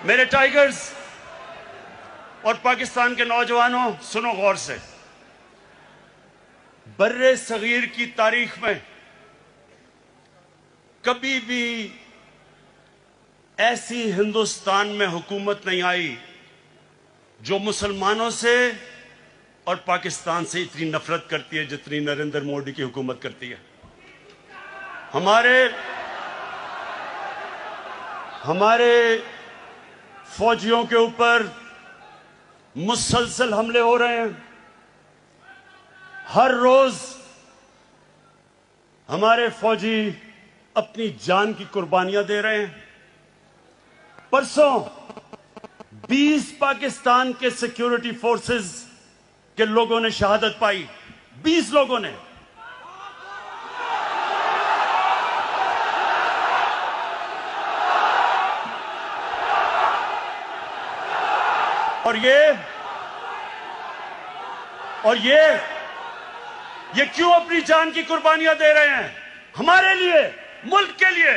میرے ٹائیگرز اور پاکستان کے نوجوانوں، سنو غور سے۔ برِ صغیر کی تاریخ میں کبھی بھی ایسی ہندوستان میں حکومت نہیں آئی جو مسلمانوں سے اور پاکستان سے اتنی نفرت کرتی ہے جتنی نریندر مودی کی حکومت کرتی ہے۔ ہمارے فوجیوں کے اوپر مسلسل حملے ہو رہے ہیں۔ ہر روز ہمارے فوجی اپنی جان کی قربانیاں دے رہے ہیں۔ پرسوں 20 پاکستان کے سیکیورٹی فورسز کے لوگوں نے شہادت پائی، 20 لوگوں نے۔ اور یہ کیوں اپنی جان کی قربانیاں دے رہے ہیں؟ ہمارے لیے، ملک کے لیے۔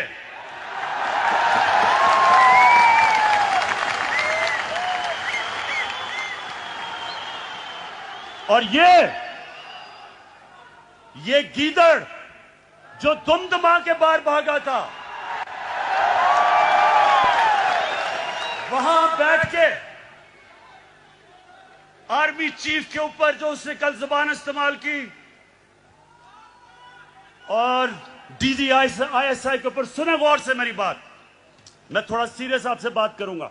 اور یہ گیدڑ جو دمدما کے باہر بھاگا تھا، وہاں بیٹھ کے آرمی چیف کے اوپر جو اس نے کل زبان استعمال کی، اور D G I S I کے اوپر، سنیں غور سے میری بات، میں تھوڑا سیریس آپ سے بات کروں گا۔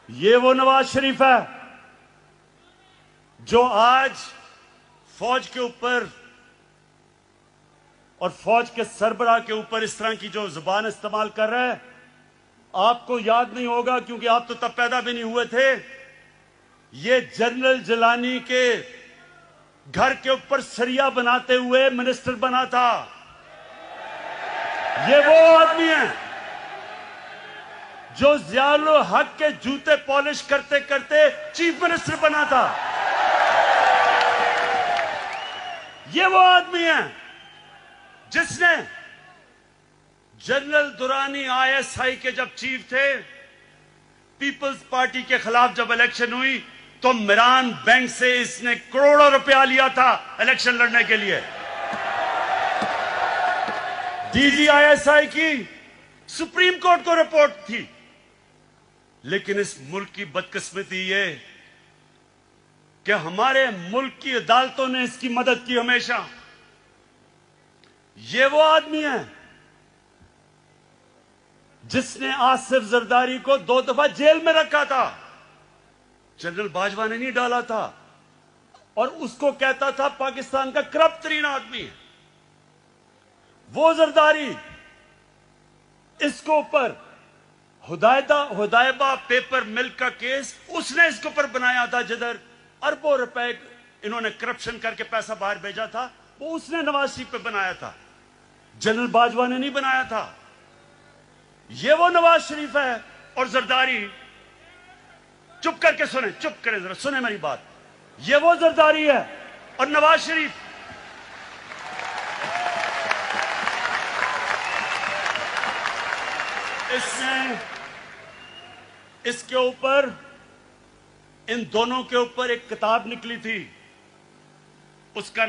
یہ وہ نواز شریف ہے جو آج فوج کے اوپر اور فوج کے سربراہ کے اوپر اس طرح کی جو زبان استعمال کر رہا ہے۔ آپ کو یاد نہیں ہوگا کیونکہ آپ تو تب پیدا بھی نہیں ہوئے تھے، یہ جنرل جیلانی کے گھر کے اوپر سریا بناتے ہوئے منسٹر بنا تھا۔ یہ وہ آدمی ہے جو ضیاء الحق کے جوتے پالش کرتے کرتے چیف منسٹر بنا تھا۔ یہ وہ آدمی ہے جس نے general Durrani I S I کے جب چیف تھے، پیپلز پارٹی کے خلاف جب الیکشن ہوئی تو میران بینک سے اس نے کروڑوں روپیہ لیا تھا الیکشن لڑنے کے لیے۔ D G I S I کی سپریم کورٹ کو رپورٹ تھی، لیکن اس ملک کی بدقسمتی یہ کہ ہمارے ملک کی عدالتوں نے اس کی مدد کی ہمیشہ۔ یہ وہ آدمی ہے جس نے آصف زرداری کو 2 دفعہ جیل میں رکھا تھا، جنرل باجوہ نے نہیں ڈالا تھا، اور اس کو کہتا تھا پاکستان کا کرپٹ ترین آدمی ہے۔ وہ زرداری، اس کو اوپر ہدایبہ پیپر ملک کا کیس اس نے اس کے اوپر بنایا تھا، جدھر اربوں روپے انہوں نے کرپشن کر کے پیسہ باہر بھیجا تھا، وہ اس نے نواز شریف پہ بنایا تھا، جنرل باجوہ نے نہیں بنایا تھا۔ یہ وہ نواز شریف ہے اور زرداری، چپ کر کے سنیں، چپ کریں ذرا، سنیں میری بات۔ یہ وہ زرداری ہے اور نواز شریف اس کے اوپر، ان دونوں کے اوپر ایک کتاب نکلی تھی، اس کا